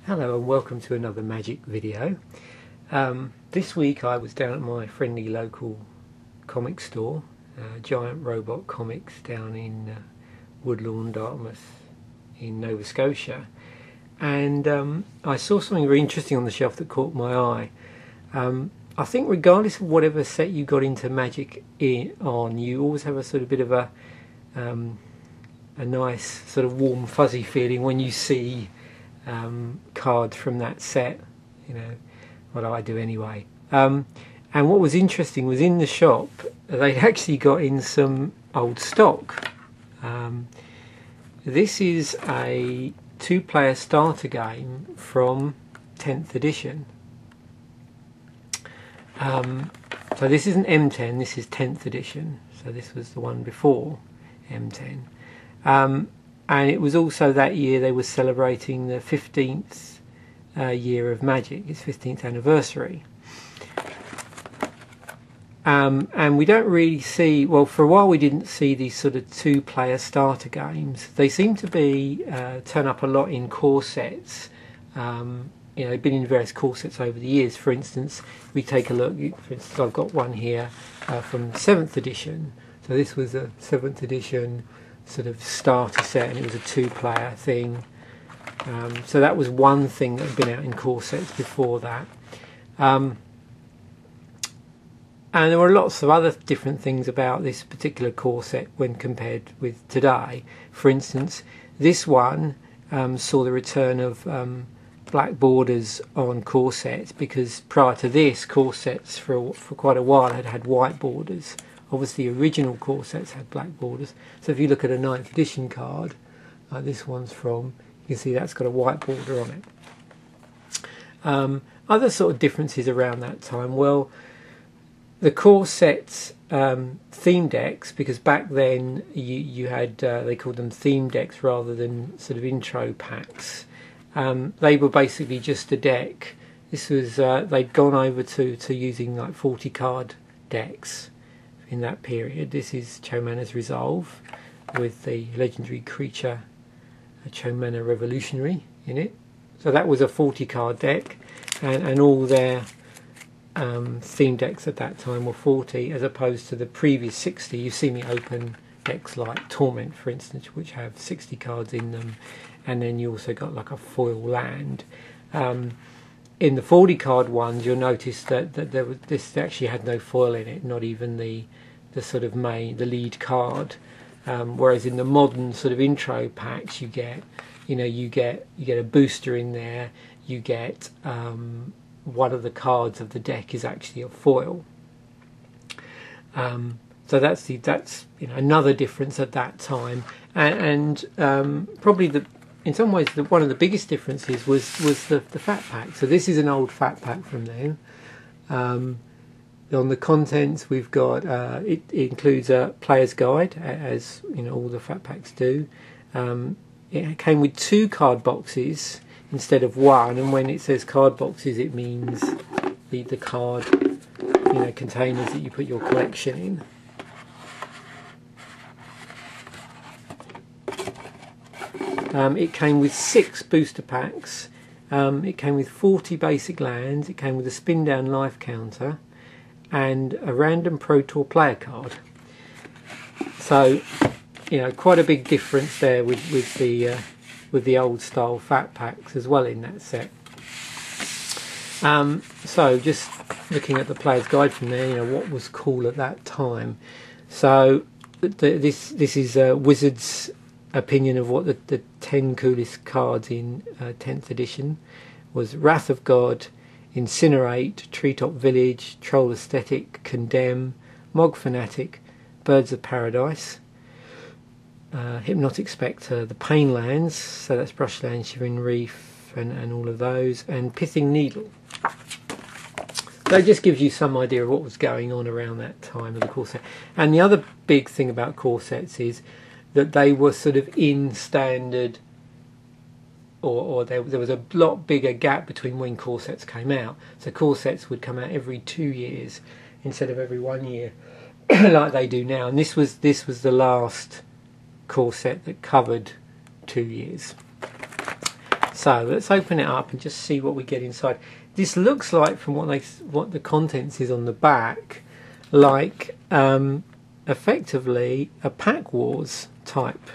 Hello and welcome to another magic video. This week I was down at my friendly local comic store, Giant Robot Comics down in Woodlawn, Dartmouth in Nova Scotia, and I saw something very interesting on the shelf that caught my eye. I think regardless of whatever set you got into magic on, you always have a sort of bit of a nice sort of warm fuzzy feeling when you see cards from that set. You know what I do anyway. And what was interesting was in the shop they'd actually got in some old stock. This is a 2-player starter game from 10th edition. So this isn't M10, this is 10th edition, so this was the one before M10. And it was also that year they were celebrating the 15th year of Magic, its 15th anniversary. And we don't really see, well, for a while we didn't see these sort of 2-player starter games. They seem to be turn up a lot in core sets. You know, they've been in various core sets over the years. For instance, we take a look, for instance, I've got one here from 7th edition. So this was a 7th edition sort of starter set, and it was a 2-player thing. So that was one thing that had been out in core sets before that. And there were lots of other different things about this particular core set when compared with today. For instance, this one saw the return of black borders on core sets, because prior to this, core sets for quite a while had white borders. Obviously original core sets had black borders, so if you look at a 9th edition card, like this one's from, you can see that's got a white border on it. Other sort of differences around that time, well, the core sets theme decks, because back then you had, they called them theme decks rather than sort of intro packs. They were basically just a deck. This was, they'd gone over to using like 40 card decks in that period. This is Chomana's Resolve with the legendary creature Chomana Revolutionary in it. So that was a 40 card deck, and all their theme decks at that time were 40 as opposed to the previous 60. You see me open decks like Torment, for instance, which have 60 cards in them, and then you also got like a foil land. In the 40 card ones, you'll notice that this actually had no foil in it, not even the sort of the lead card. Whereas in the modern sort of intro packs, you get a booster in there. You get one of the cards of the deck is actually a foil. So that's another difference at that time, and probably in some ways one of the biggest differences was the fat pack. So this is an old fat pack from them. On the contents, we've got it includes a player's guide, as you know all the fat packs do. It came with 2 card boxes instead of 1, and when it says card boxes, it means the card containers that you put your collection in. It came with 6 booster packs. It came with 40 basic lands. It came with a spin down life counter and a random Pro Tour player card. So, quite a big difference there with the old style fat packs as well in that set. So just looking at the player's guide from there, what was cool at that time. So this is Wizards' opinion of what the 10 coolest cards in 10th edition was: Wrath of God, Incinerate, Treetop Village, Troll Aesthetic, Condemn, Mog Fanatic, Birds of Paradise, Hypnotic Spectre, the Painlands, so that's Brushland, Shivering Reef and all of those, and Pithing Needle. So it just gives you some idea of what was going on around that time of the core set. And the other big thing about core sets is that they were sort of in standard, or there was a lot bigger gap between when core sets came out. So core sets would come out every 2 years instead of every 1 year like they do now. And this was the last core set that covered 2 years. So let's open it up and just see what we get inside. This looks like, from what the contents is on the back, like effectively a Pack Wars type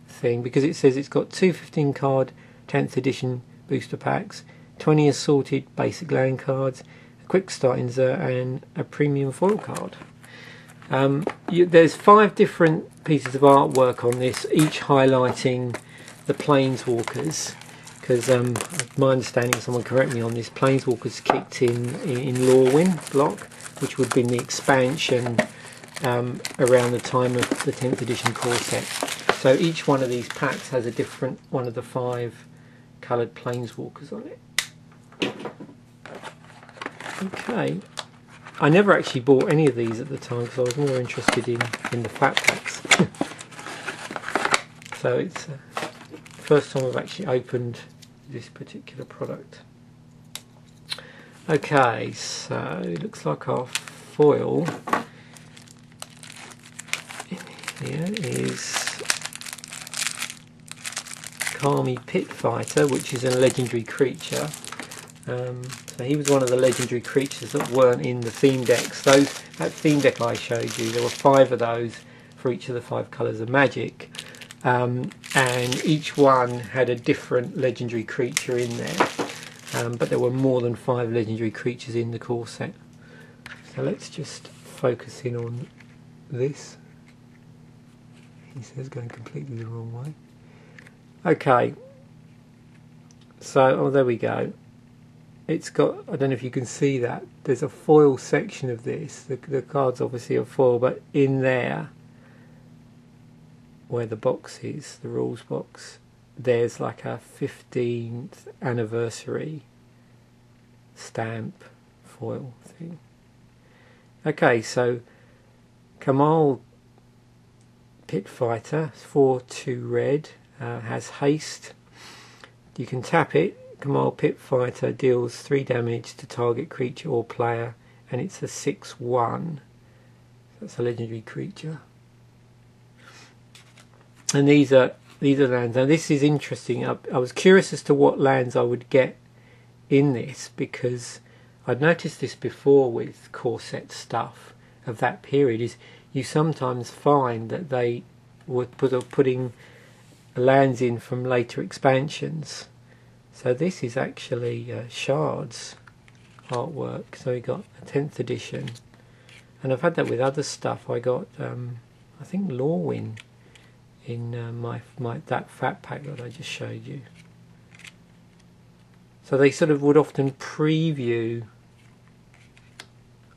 thing, because it says it's got 2 15 card 10th edition booster packs, 20 assorted basic land cards, a quick start insert, and a premium foil card. There's 5 different pieces of artwork on this, each highlighting the Planeswalkers, because my understanding, someone correct me on this, Planeswalkers kicked in Lorwyn block, which would have been the expansion around the time of the 10th edition core set. So each one of these packs has a different one of the 5 coloured Planeswalkers on it. Okay, I never actually bought any of these at the time because I was more interested in the fat packs. So it's the first time I've actually opened this particular product. Okay, so it looks like our foil in here is Kami Pit Fighter, which is a legendary creature. So he was one of the legendary creatures that weren't in the theme decks. That theme deck I showed you, there were 5 of those for each of the 5 colours of Magic, and each one had a different legendary creature in there, but there were more than 5 legendary creatures in the core set. So let's just focus in on this. He says going completely the wrong way. Okay, so there we go. It's got, I don't know if you can see that, there's a foil section of this. The cards obviously are foil, but in there, where the box is, the rules box, there's like a 15th anniversary stamp foil thing. Okay, so Kamal Pit Fighter, 4/2 red, has haste. You can tap it. Kamal Pit Fighter deals 3 damage to target creature or player, and it's a 6/1. That's a legendary creature. And these are lands. Now this is interesting. I was curious as to what lands I would get in this, because I'd noticed this before with core set stuff of that period, is you sometimes find that they were putting lands in from later expansions. So this is actually Shards artwork. So we got a 10th edition, and I've had that with other stuff. I got I think Lorwyn in my that fat pack that I just showed you. So they sort of would often preview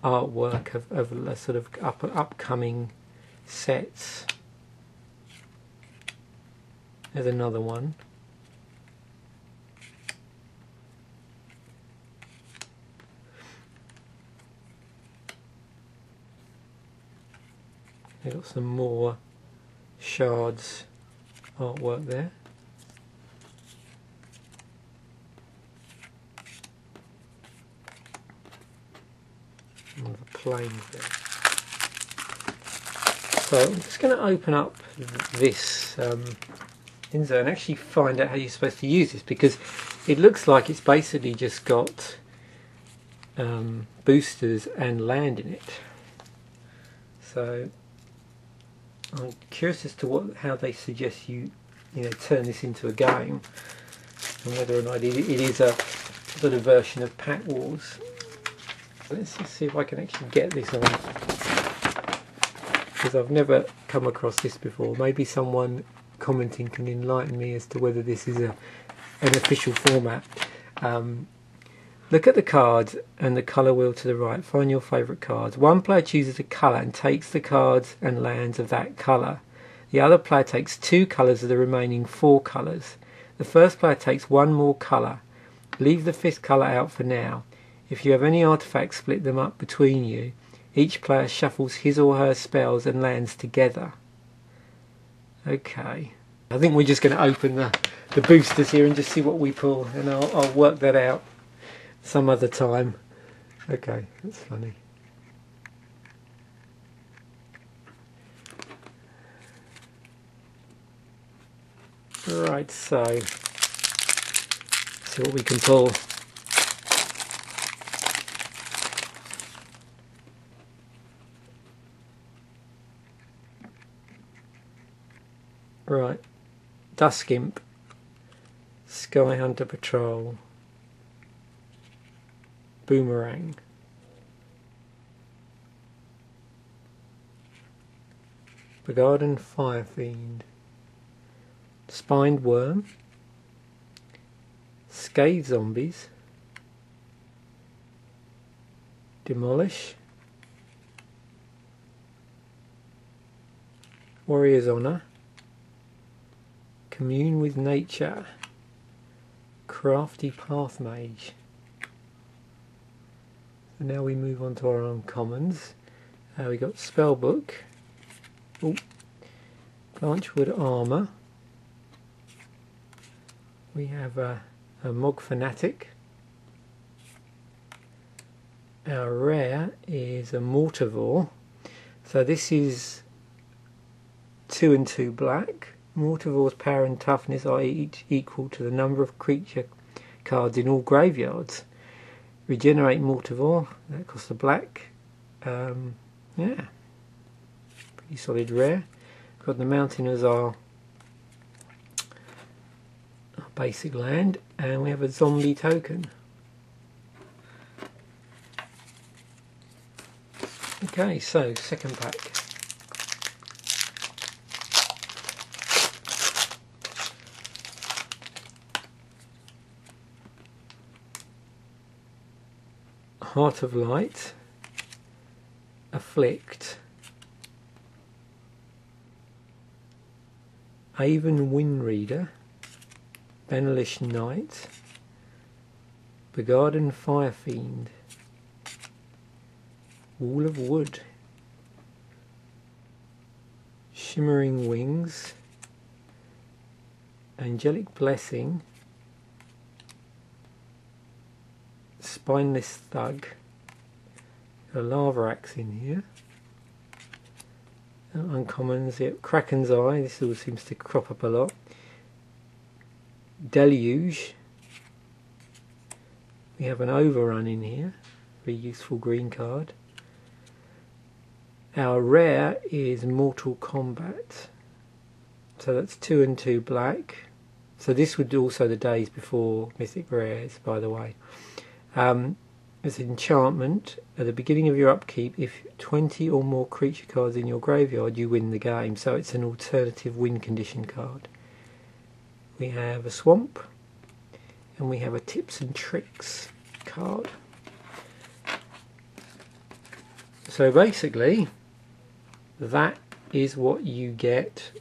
artwork of sort of upcoming sets. There's another one. They've got some more Shards artwork there. On the planes there. So I'm just going to open up this insert and actually find out how you're supposed to use this, because it looks like it's basically just got boosters and land in it. So I'm curious as to how they suggest you turn this into a game, and whether or not it is a sort of version of Pack Wars. Let's just see if I can actually get this on, because I've never come across this before. Maybe someone commenting can enlighten me as to whether this is an official format. Look at the cards and the colour wheel to the right. Find your favourite cards. One player chooses a colour and takes the cards and lands of that colour. The other player takes 2 colours of the remaining 4 colours. The first player takes 1 more colour. Leave the 5th colour out for now. If you have any artefacts, split them up between you. Each player shuffles his or her spells and lands together. Okay. I think we're just going to open the boosters here and just see what we pull, and I'll work that out some other time. Okay, that's funny. Right, so See what we can pull. Right, Dusk Imp, Sky Hunter Patrol, Boomerang, Begarden Fire Fiend, Spined Worm, Scathe Zombies, Demolish, Warrior's Honour, Commune with Nature, Crafty Path Mage. So now we move on to our uncommons. We got Spellbook, Branchwood Armour, we have a Mog Fanatic, our rare is a Mortivore, so this is 2 and 2 black. Mortivore's power and toughness are each equal to the number of creature cards in all graveyards. Regenerate Mortivore, that costs a black. Yeah, pretty solid rare. Got the mountain as our basic land, and we have a zombie token. Okay, so second pack. Heart of Light, Afflict, Avon Windreader, Benelish Knight, Begarden Fire Fiend, Wall of Wood, Shimmering Wings, Angelic Blessing, Spineless Thug, a Lava Axe in here, uncommons, yep, Kraken's Eye, this all seems to crop up a lot, Deluge, we have an Overrun in here, very useful green card. Our rare is Mortal Kombat, so that's 2 and 2 black, so this would also the days before Mythic Rares, by the way. It's an enchantment. At the beginning of your upkeep, if 20 or more creature cards in your graveyard, you win the game. So it's an alternative win condition card. We have a Swamp, and we have a Tips and Tricks card. So basically, that is what you get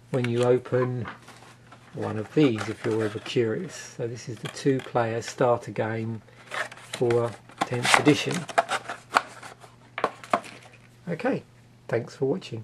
when you open one of these, if you're ever curious. So this is the 2-player starter game for 10th edition. Okay, thanks for watching.